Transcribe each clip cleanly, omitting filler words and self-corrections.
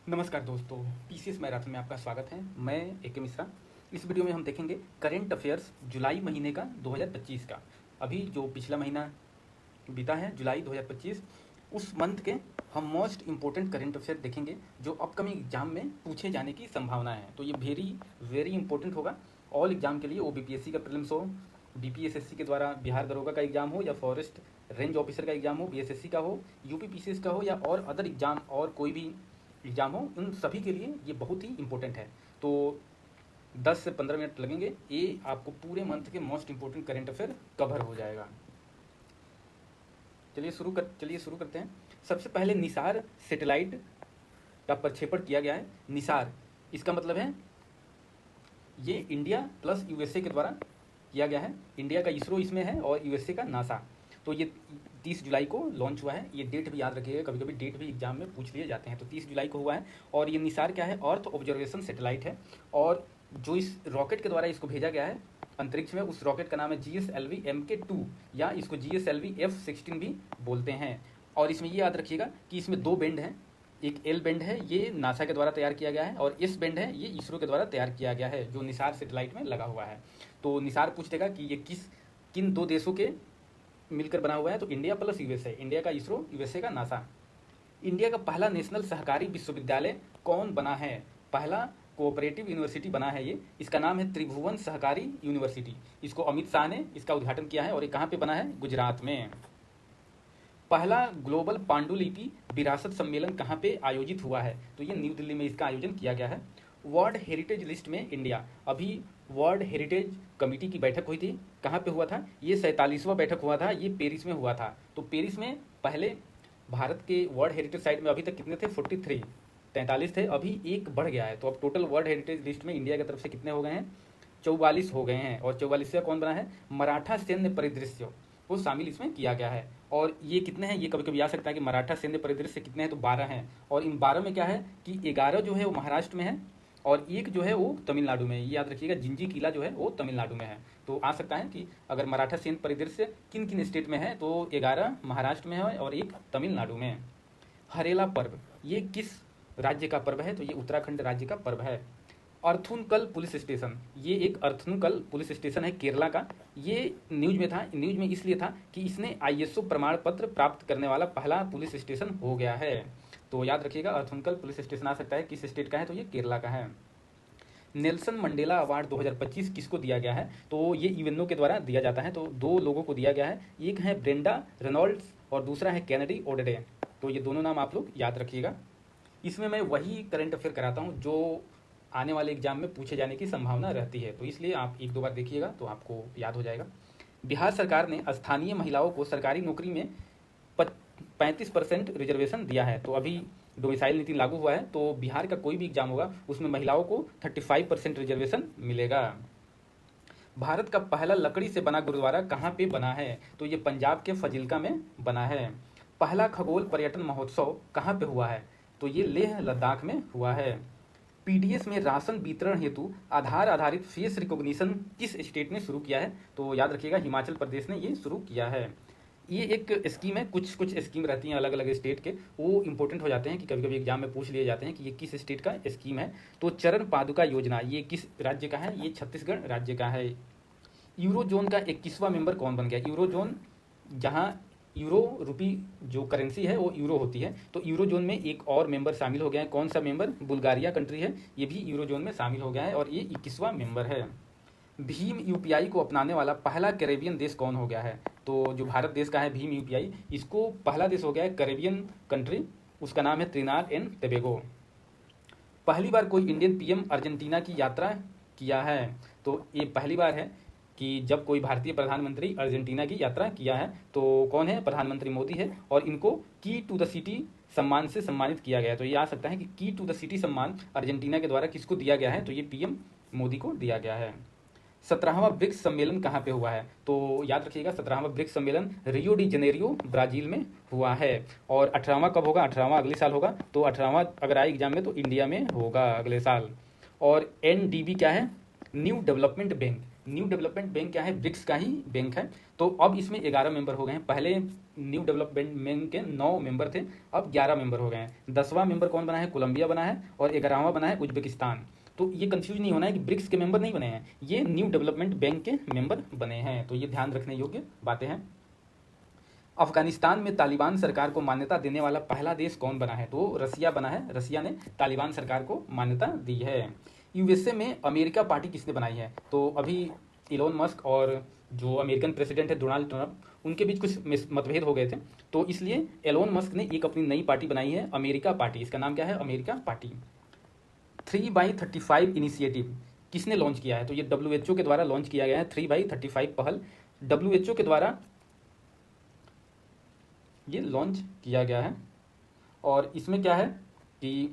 नमस्कार दोस्तों, PCS marathon में आपका स्वागत है। मैं ए.के. मिश्रा। इस वीडियो में हम देखेंगे करंट अफेयर्स जुलाई महीने का 2025 का। अभी जो पिछला महीना बीता है जुलाई 2025, उस मंथ के हम मोस्ट इम्पोर्टेंट करंट अफेयर देखेंगे जो अपकमिंग एग्जाम में पूछे जाने की संभावना है। तो ये वेरी वेरी इंपॉर्टेंट होगा ऑल एग्जाम के लिए, वो बीपीएससी का प्रीलिम्स हो, बीपीएसएससी के द्वारा बिहार दरोगा का एग्जाम हो, या फॉरेस्ट रेंज ऑफिसर का एग्जाम हो, बीएसएससी का हो, यूपी पीसीएस का हो, या और अदर एग्जाम और कोई भी एग्जाम हो, उन सभी के लिए ये बहुत ही इंपॉर्टेंट है। तो 10 से 15 मिनट लगेंगे, ये आपको पूरे मंथ के most important current affair cover हो जाएगा। चलिए शुरू करते हैं। सबसे पहले निसार सैटेलाइट का प्रक्षेपण किया गया है। निसार इसका मतलब है ये इंडिया प्लस यूएसए के द्वारा किया गया है। इंडिया का इसरो इसमें है और यूएसए का नासा। तो ये 30 जुलाई को लॉन्च हुआ है। ये डेट भी याद रखिएगा, कभी कभी डेट भी एग्जाम में पूछ लिए जाते हैं। तो 30 जुलाई को हुआ है। और ये निसार क्या है? अर्थ ऑब्जर्वेशन सैटेलाइट है। और जो इस रॉकेट के द्वारा इसको भेजा गया है अंतरिक्ष में, उस रॉकेट का नाम है GSLV MK2, या इसको GSLV F-16 भी बोलते हैं। और इसमें ये याद रखिएगा कि इसमें 2 बैंड हैं। एक एल बैंड है, ये नासा के द्वारा तैयार किया गया है, और एस बैंड है, ये इसरो के द्वारा तैयार किया गया है, जो निसार सैटेलाइट में लगा हुआ है। तो निसार पूछ देगा कि ये किन 2 देशों के मिलकर बना हुआ है। तो इंडिया प्लस यूएसए, इंडिया का इसरो, यूएसए का नासा। इंडिया का पहला नेशनल सहकारी विश्वविद्यालय कौन बना है? पहला कोऑपरेटिव यूनिवर्सिटी बना है ये। इसका नाम है त्रिभुवन सहकारी यूनिवर्सिटी। इसको अमित शाह ने इसका उद्घाटन किया है। और ये कहाँ पे बना है? गुजरात में। पहला ग्लोबल पांडुलिपि विरासत सम्मेलन कहाँ पे आयोजित हुआ है? तो ये न्यू दिल्ली में इसका आयोजन किया गया है। वर्ल्ड हेरिटेज लिस्ट में इंडिया, अभी वर्ल्ड हेरिटेज कमेटी की बैठक हुई थी। कहाँ पे हुआ था? ये 47वां बैठक हुआ था, ये पेरिस में हुआ था। तो पेरिस में पहले भारत के वर्ल्ड हेरिटेज साइट में अभी तक कितने थे? 43 थे, अभी एक बढ़ गया है। तो अब टोटल वर्ल्ड हेरिटेज लिस्ट में इंडिया की तरफ से कितने हो गए हैं? 44 हो गए हैं। और 44 से कौन बना है? मराठा सैन्य परिदृश्य को शामिल इसमें किया गया है। और ये कितने हैं? ये कभी कभी आ सकता है कि मराठा सैन्य परिदृश्य कितने हैं? तो 12 हैं। और इन 12 में क्या है कि 11 जो है वो महाराष्ट्र में है, और एक जो है वो तमिलनाडु में है। ये याद रखिएगा, जिंजी किला जो है वो तमिलनाडु में है। तो आ सकता है कि अगर मराठा सैन्य परिदृश्य किन किन स्टेट में है, तो 11 महाराष्ट्र में है और एक तमिलनाडु में है। हरेला पर्व ये किस राज्य का पर्व है? तो ये उत्तराखंड राज्य का पर्व है। अर्थुनकल पुलिस स्टेशन, ये एक अर्थुनकल पुलिस स्टेशन है केरला का। ये न्यूज में था, न्यूज में इसलिए था कि इसने ISO प्रमाण पत्र प्राप्त करने वाला पहला पुलिस स्टेशन हो गया है। तो याद रखिएगा, अर्थुनकल पुलिस स्टेशन आ सकता है। किस स्टेट का है? तो ये केरला का है। नेल्सन मंडेला अवार्ड 2025 किसको दिया गया है? तो ये यूएनओ के द्वारा दिया जाता है। तो 2 लोगों को दिया गया है, एक है ब्रेंडा रेनॉल्ड्स और दूसरा है कैनेडी ओडेडे। तो ये दोनों नाम आप लोग याद रखिएगा। इसमें मैं वही करंट अफेयर कराता हूँ जो आने वाले एग्जाम में पूछे जाने की संभावना रहती है। तो इसलिए आप 1-2 बार देखिएगा तो आपको याद हो जाएगा। बिहार सरकार ने स्थानीय महिलाओं को सरकारी नौकरी में 35% रिजर्वेशन दिया है। तो अभी डोमिसाइल नीति लागू हुआ है, तो बिहार का कोई भी एग्जाम होगा उसमें महिलाओं को 35% रिजर्वेशन मिलेगा। भारत का पहला लकड़ी से बना गुरुद्वारा कहाँ पे बना है? तो ये पंजाब के फजिल्का में बना है। पहला खगोल पर्यटन महोत्सव कहाँ पे हुआ है? तो ये लेह लद्दाख में हुआ है। पीडीएस में राशन वितरण हेतु आधार आधारित फेस रिकॉग्निशन किस स्टेट ने शुरू किया है? तो याद रखिएगा, हिमाचल प्रदेश ने ये शुरू किया है। ये एक स्कीम है, कुछ स्कीम रहती हैं अलग अलग स्टेट के, वो इंपॉर्टेंट हो जाते हैं कि कभी कभी एग्जाम में पूछ लिए जाते हैं कि ये किस स्टेट का स्कीम है। तो चरण पादुका योजना ये किस राज्य का है? ये छत्तीसगढ़ राज्य का है। यूरोजोन का 21वां मेंबर कौन बन गया? यूरोजोन, जहाँ यूरो रूपी जो करेंसी है वो यूरो होती है, तो यूरोजोन में एक और मेंबर शामिल हो गया है। कौन सा मेंबर? बुल्गारिया कंट्री है, ये भी यूरोजोन में शामिल हो गया है और ये 21वां मेंबर है। भीम यूपीआई को अपनाने वाला पहला कैरेबियन देश कौन हो गया है? तो जो भारत देश का है भीम यूपीआई, इसको पहला देश हो गया है कैरेबियन कंट्री, उसका नाम है त्रिनाद एंड टोबैगो। पहली बार कोई इंडियन पीएम अर्जेंटीना की यात्रा किया है? तो ये पहली बार है कि जब कोई भारतीय प्रधानमंत्री अर्जेंटीना की यात्रा किया है। तो कौन है? प्रधानमंत्री मोदी है। और इनको की टू द सिटी सम्मान से सम्मानित किया गया है। तो ये आ सकता है कि की टू द सिटी सम्मान अर्जेंटीना के द्वारा किसको दिया गया है? तो ये पीएम मोदी को दिया गया है। 17वां ब्रिक्स सम्मेलन कहाँ पे हुआ है? तो याद रखिएगा, 17वां ब्रिक्स सम्मेलन रियो डी जनेरियो ब्राजील में हुआ है। और 18वां कब होगा? 18वां अगले साल होगा। तो 18वां अगर आए एग्जाम में तो इंडिया में होगा अगले साल। और NDB क्या है? New development bank, new development bank क्या है, ब्रिक्स का ही बैंक है। तो अब इसमें 11 मेंबर हो गए हैं। पहले न्यू डेवलपमेंट बैंक के 9 मेंबर थे, अब 11 मेंबर हो गए हैं। 10वां मेंबर कौन बना है, कोलंबिया बना है, और 11वां बना है उज्बेकिस्तान। तो ये कंफ्यूज नहीं होना है कि ब्रिक्स के मेंबर नहीं बने हैं, ये न्यू डेवलपमेंट बैंक के मेंबर बने हैं। तो ये ध्यान रखने योग्य बातें हैं। अफगानिस्तान में तालिबान सरकार को मान्यता देने वाला पहला देश कौन बना है, तो रसिया बना है। रसिया ने तालिबान सरकार को मान्यता दी है। यूएसए में अमेरिका पार्टी किसने बनाई है, तो अभी इलोन मस्क और जो अमेरिकन प्रेसिडेंट है डोनाल्ड ट्रंप, उनके बीच कुछ मतभेद हो गए थे, तो इसलिए एलोन मस्क ने एक अपनी नई पार्टी बनाई है, अमेरिका पार्टी। इसका नाम क्या है, अमेरिका पार्टी। 3x35 इनिशिएटिव किसने लॉन्च किया है, तो ये WHO के द्वारा लॉन्च किया गया है। 3x35 पहल WHO के द्वारा ये लॉन्च किया गया है। और इसमें क्या है कि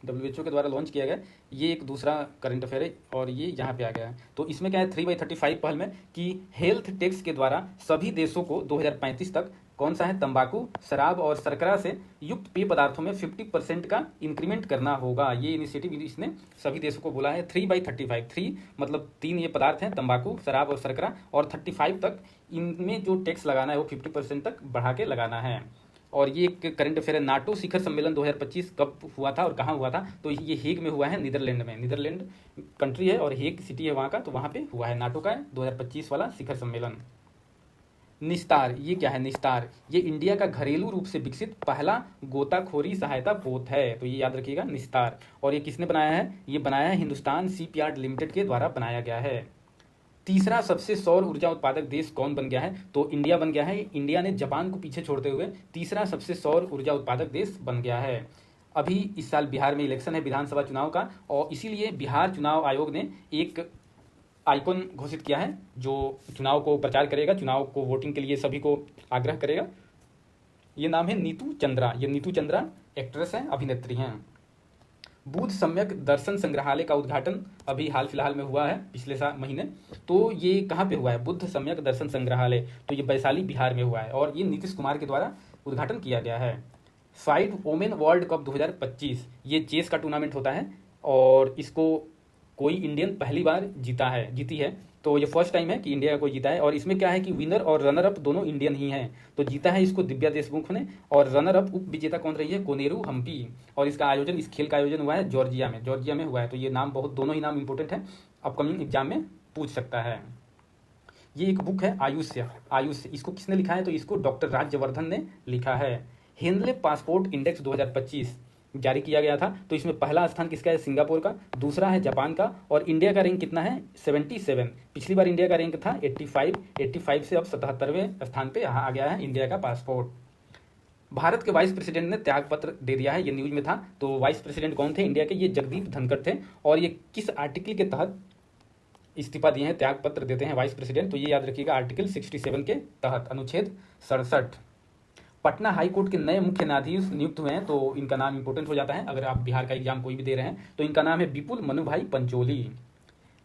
WHO के द्वारा लॉन्च किया गया, ये एक दूसरा करंट अफेयर है और ये यहाँ पे आ गया है। तो इसमें क्या है 3x35 पहल में कि हेल्थ टैक्स के द्वारा सभी देशों को 2035 तक कौन सा है, तंबाकू, शराब और शर्करा से युक्त पेय पदार्थों में 50% का इंक्रीमेंट करना होगा। ये इनिशिएटिव इसने सभी देशों को बोला है। 3x35, 3 मतलब 3 ये पदार्थ हैं, तंबाकू, शराब और शर्करा, और 35 तक इनमें जो टैक्स लगाना है वो 50% तक बढ़ा के लगाना है। और ये एक करंट अफेयर है। नाटो शिखर सम्मेलन 2025 कब हुआ था और कहाँ हुआ था, तो ये हेग में हुआ है, नीदरलैंड में। नीदरलैंड कंट्री है और हेग सिटी है वहाँ का, तो वहाँ पे हुआ है नाटो का 2025 वाला शिखर सम्मेलन। निस्तार, ये क्या है निस्तार, ये इंडिया का घरेलू रूप से विकसित पहला गोताखोरी सहायता पोत है, तो ये याद रखिएगा निस्तार। और ये किसने बनाया है, ये बनाया है हिंदुस्तान शिपयार्ड लिमिटेड के द्वारा बनाया गया है। तीसरा सबसे सौर ऊर्जा उत्पादक देश कौन बन गया है, तो इंडिया बन गया है। इंडिया ने जापान को पीछे छोड़ते हुए तीसरा सबसे सौर ऊर्जा उत्पादक देश बन गया है। अभी इस साल बिहार में इलेक्शन है विधानसभा चुनाव का, और इसीलिए बिहार चुनाव आयोग ने एक आइकॉन घोषित किया है जो चुनाव को प्रचार करेगा, चुनाव को वोटिंग के लिए सभी को आग्रह करेगा। ये नाम है नीतू चंद्रा। ये नीतू चंद्रा एक्ट्रेस हैं, अभिनेत्री हैं। बुद्ध सम्यक दर्शन संग्रहालय का उद्घाटन अभी हाल फिलहाल में हुआ है, पिछले महीने। तो ये कहाँ पे हुआ है, बुद्ध सम्यक दर्शन संग्रहालय, तो ये वैशाली बिहार में हुआ है और ये नीतीश कुमार के द्वारा उद्घाटन किया गया है। 5 वोमेन वर्ल्ड कप 2025 ये चेस का टूर्नामेंट होता है और इसको कोई इंडियन पहली बार जीती है। तो ये फर्स्ट टाइम है कि इंडिया का कोई जीता है। और इसमें क्या है कि विनर और रनर अप दोनों इंडियन ही हैं। तो जीता है इसको दिव्या देशमुख ने, और रनर अप उप विजेता कौन रही है, कोनेरू हम्पी। और इसका आयोजन, इस खेल का आयोजन हुआ है जॉर्जिया में हुआ है। तो ये नाम दोनों ही नाम इंपॉर्टेंट है, अपकमिंग एग्जाम में पूछ सकता है। ये एक बुक है आयुष्य। इसको किसने लिखा है, तो इसको डॉक्टर राज्यवर्धन ने लिखा है। हेनले पासपोर्ट इंडेक्स 2025 जारी किया गया था। तो इसमें पहला स्थान किसका है, सिंगापुर का, दूसरा है जापान का, और इंडिया का रैंक कितना है, 77। पिछली बार इंडिया का रैंक था 85 से अब 77वें स्थान पे यहाँ आ गया है इंडिया का पासपोर्ट। भारत के वाइस प्रेसिडेंट ने त्यागपत्र दे दिया है, ये न्यूज में था। तो वाइस प्रेसिडेंट कौन थे इंडिया के, ये जगदीप धनखड़ थे। और ये किस आर्टिकल के तहत इस्तीफा दिए हैं, त्यागपत्र देते हैं वाइस प्रेसिडेंट, तो ये याद रखिएगा आर्टिकल 67 के तहत, अनुच्छेद 67। पटना हाई कोर्ट के नए मुख्य न्यायाधीश नियुक्त हुए हैं, तो इनका नाम इंपॉर्टेंट हो जाता है अगर आप बिहार का एग्जाम कोई भी दे रहे हैं। तो इनका नाम है विपुल मनुभाई पंचोली।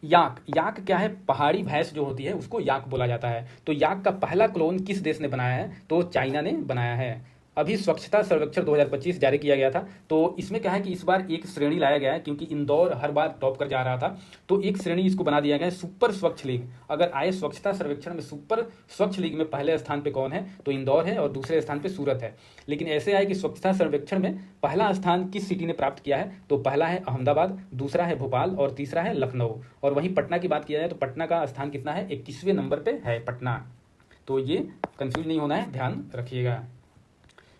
याक क्या है, पहाड़ी भैंस जो होती है उसको याक बोला जाता है। तो याक का पहला क्लोन किस देश ने बनाया है, तो चाइना ने बनाया है। अभी स्वच्छता सर्वेक्षण 2025 जारी किया गया था। तो इसमें क्या है कि इस बार एक श्रेणी लाया गया है, क्योंकि इंदौर हर बार टॉप कर जा रहा था, तो एक श्रेणी इसको बना दिया गया है, सुपर स्वच्छ लीग। अगर आए स्वच्छता सर्वेक्षण में सुपर स्वच्छ लीग में पहले स्थान पे कौन है, तो इंदौर है और दूसरे स्थान पे सूरत है। लेकिन ऐसे आए कि स्वच्छता सर्वेक्षण में पहला स्थान किस सिटी ने प्राप्त किया है, तो पहला है अहमदाबाद, दूसरा है भोपाल और तीसरा है लखनऊ। और वहीं पटना की बात किया जाए तो पटना का स्थान कितना है, 21वें नंबर पे है पटना। तो ये कंफ्यूज नहीं होना है, ध्यान रखिएगा।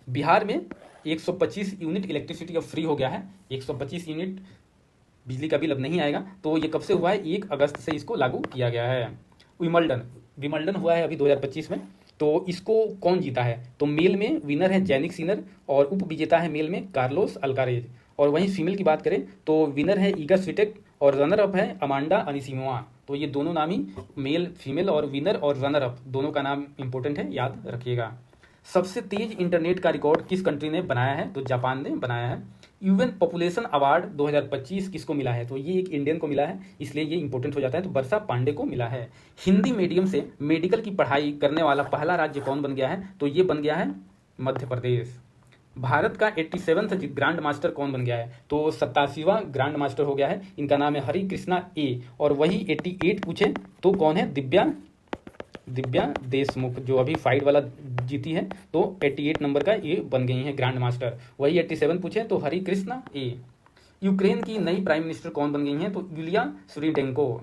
बिहार में 125 यूनिट इलेक्ट्रिसिटी अब फ्री हो गया है। 125 यूनिट बिजली का बिल अब नहीं आएगा। तो ये कब से हुआ है, 1 अगस्त से इसको लागू किया गया है। विमल्डन हुआ है अभी 2025 में। तो इसको कौन जीता है, तो मेल में विनर है जैनिक सिनर और उप विजेता है मेल में कार्लोस अल्कारेज। और वहीं फीमेल की बात करें तो विनर है ईगा स्विटेक और रनर अप है अमांडा अनिसिमोआ। तो ये दोनों नाम ही, मेल फीमेल और विनर और रनर अप दोनों का नाम इंपॉर्टेंट है, याद रखिएगा। सबसे तेज इंटरनेट का रिकॉर्ड किस कंट्री ने बनाया है, तो जापान ने बनाया है। यूएन पॉपुलेशन अवार्ड 2025 किसको मिला है, तो ये एक इंडियन को मिला है, इसलिए ये इंपॉर्टेंट हो जाता है। तो वर्षा पांडे को मिला है। हिंदी मीडियम से मेडिकल की पढ़ाई करने वाला पहला राज्य कौन बन गया है, तो ये बन गया है मध्य प्रदेश। भारत का 87वां ग्रैंड मास्टर कौन बन गया है? तो 87वां ग्रैंड मास्टर हो गया है, इनका नाम है हरि कृष्णा ए। और वही 88 पूछे तो कौन है? दिव्या देशमुख, जो अभी फाइट वाला जीती है, तो 88 नंबर का ये बन गई है ग्रैंड मास्टर। वही 87 पूछे तो हरि कृष्णा ए। यूक्रेन की नई प्राइम मिनिस्टर कौन बन गई हैं? तो यूलिया स्विडेंको।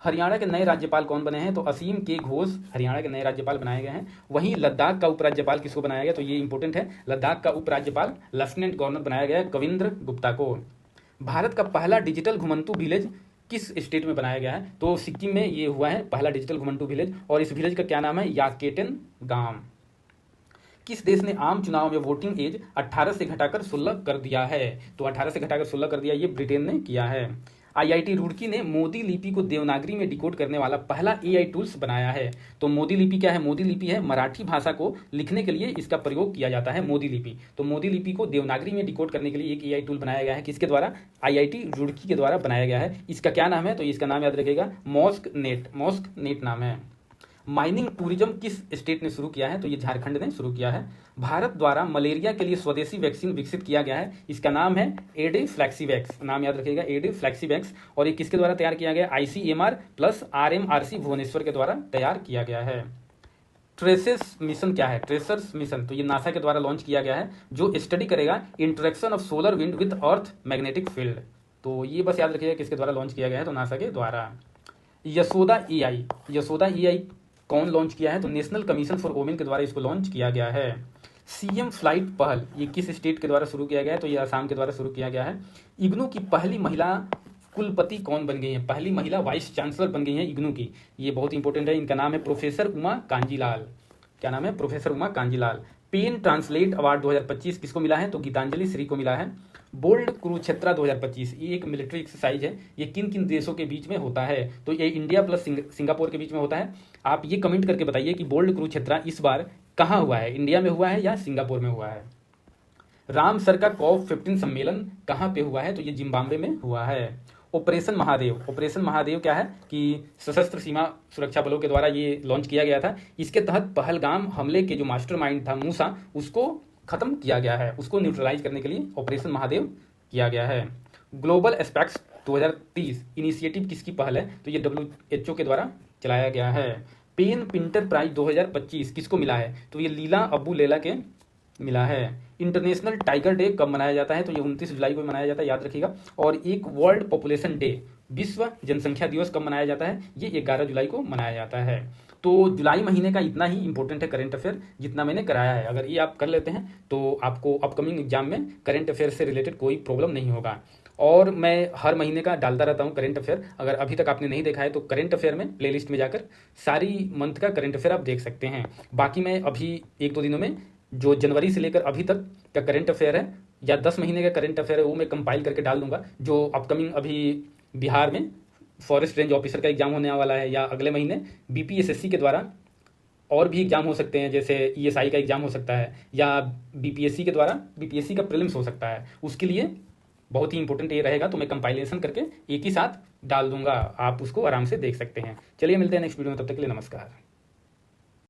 हरियाणा के नए राज्यपाल कौन बने हैं? तो असीम के घोष हरियाणा के नए राज्यपाल बनाए गए हैं। वहीं लद्दाख का उपराज्यपाल किसको बनाया गया? तो ये इंपॉर्टेंट है, लद्दाख का उपराज्यपाल लेफ्टिनेंट गवर्नर बनाया गया कविंद्र गुप्ता को। भारत का पहला डिजिटल घुमंतू विलेज किस स्टेट में बनाया गया है? तो सिक्किम में ये हुआ है पहला डिजिटल घुमंतू विलेज, और इस विलेज का क्या नाम है? याकेटेन गांव। किस देश ने आम चुनाव में वोटिंग एज 18 से घटाकर 16 कर दिया है? तो 18 से घटाकर 16 कर दिया, ये ब्रिटेन ने किया है। आईआईटी रुड़की ने मोदी लिपि को देवनागरी में डिकोड करने वाला पहला एआई टूल्स बनाया है। तो मोदी लिपि क्या है? मोदी लिपि है मराठी भाषा को लिखने के लिए इसका प्रयोग किया जाता है, मोदी लिपि। तो मोदी लिपि को देवनागरी में डिकोड करने के लिए एक एआई टूल बनाया गया है, किसके द्वारा? आईआईटी रुड़की के द्वारा बनाया गया है। इसका क्या नाम है? तो इसका नाम याद रखिएगा, मॉस्क नेट नाम है। माइनिंग टूरिज्म किस स्टेट ने शुरू किया है? तो ये झारखंड ने शुरू किया है। भारत द्वारा मलेरिया के लिए स्वदेशी वैक्सीन विकसित किया गया है, इसका नाम है एडेफ्लैक्सीवैक्स। नाम याद रखिएगा, एडेफ्लैक्सीवैक्स। और ये किसके द्वारा तैयार किया गया? आईसीएमआर प्लस आरएमआरसी भुवनेश्वर के द्वारा तैयार किया गया है। ट्रेसेस मिशन क्या है? ट्रेसर्स मिशन, तो ये नासा के द्वारा लॉन्च किया गया है, जो स्टडी करेगा interaction of solar wind with earth magnetic field. तो ये बस याद रखिएगा किसके द्वारा लॉन्च किया गया है? तो नासा के द्वारा। यशोदा एआई कौन लॉन्च किया है? तो नेशनल कमीशन फॉर वुमेन के द्वारा इसको लॉन्च किया गया है। सीएम फ्लाइट पहल ये किस स्टेट के द्वारा शुरू किया गया है? तो ये असम के द्वारा शुरू किया गया है। इग्नू की पहली महिला कुलपति कौन बन गई है? पहली महिला वाइस चांसलर बन गई है इग्नू की, ये बहुत इंपॉर्टेंट है। इनका नाम है प्रोफेसर उमा कांजीलाल। क्या नाम है? Professor Uma Kanjilal. Pen translate award 2025 किसको मिला है? तो गीतांजलि श्री को मिला है। बोल्ड कुरुक्षेत्रा 2025 ये एक मिलिट्री एक्सरसाइज है, ये किन किन देशों के बीच में होता है? तो ये इंडिया प्लस सिंगापुर के बीच में होता है। आप ये कमेंट करके बताइए कि बोल्ड कुरुक्षेत्रा इस बार कहाँ हुआ है, इंडिया में हुआ है या सिंगापुर में हुआ है? रामसर का COP15 सम्मेलन कहाँ पे हुआ है? तो ये जिम्बाब्वे में हुआ है। ऑपरेशन महादेव क्या है कि सशस्त्र सीमा सुरक्षा बलों के द्वारा ये लॉन्च किया गया था। इसके तहत पहलगाम हमले के जो मास्टरमाइंड था मूसा, उसको खत्म किया गया है, उसको न्यूट्रलाइज करने के लिए ऑपरेशन महादेव किया गया है। ग्लोबल एस्पेक्ट्स 2030 इनिशिएटिव किसकी पहल है? तो ये WHO के द्वारा चलाया गया है। पेन पिंटर प्राइज 2025 किसको मिला है? तो ये लीला अब्बू लेला के मिला है। इंटरनेशनल टाइगर डे कब मनाया जाता है? तो ये 29 जुलाई को मनाया जाता है, याद रखिएगा। और एक वर्ल्ड पॉपुलेशन डे, विश्व जनसंख्या दिवस कब मनाया जाता है? ये 11 जुलाई को मनाया जाता है। तो जुलाई महीने का इतना ही इंपॉर्टेंट है करंट अफेयर जितना मैंने कराया है। अगर ये आप कर लेते हैं तो आपको अपकमिंग एग्जाम में करंट अफेयर से रिलेटेड कोई प्रॉब्लम नहीं होगा। और मैं हर महीने का डालता रहता हूँ करंट अफेयर। अगर अभी तक आपने नहीं देखा है तो करंट अफेयर में प्लेलिस्ट में जाकर सारी मंथ का करंट अफेयर आप देख सकते हैं। बाकी मैं अभी 1-2 दिनों में जो जनवरी से लेकर अभी तक का करंट अफेयर है या 10 महीने का करंट अफेयर है वो मैं कंपाइल करके डाल दूंगा। जो अपकमिंग अभी बिहार में फॉरेस्ट रेंज ऑफिसर का एग्जाम होने वाला है, या अगले महीने BPSSC के द्वारा और भी एग्जाम हो सकते हैं, जैसे ESI का एग्जाम हो सकता है, या BPSC के द्वारा BPSC का प्रीलिम्स हो सकता है। उसके लिए बहुत ही इंपॉर्टेंट ये रहेगा, तो मैं कंपाइलेशन करके एक ही साथ डाल दूंगा, आप उसको आराम से देख सकते हैं। चलिए मिलते हैं नेक्स्ट वीडियो में, तब तक के लिए नमस्कार।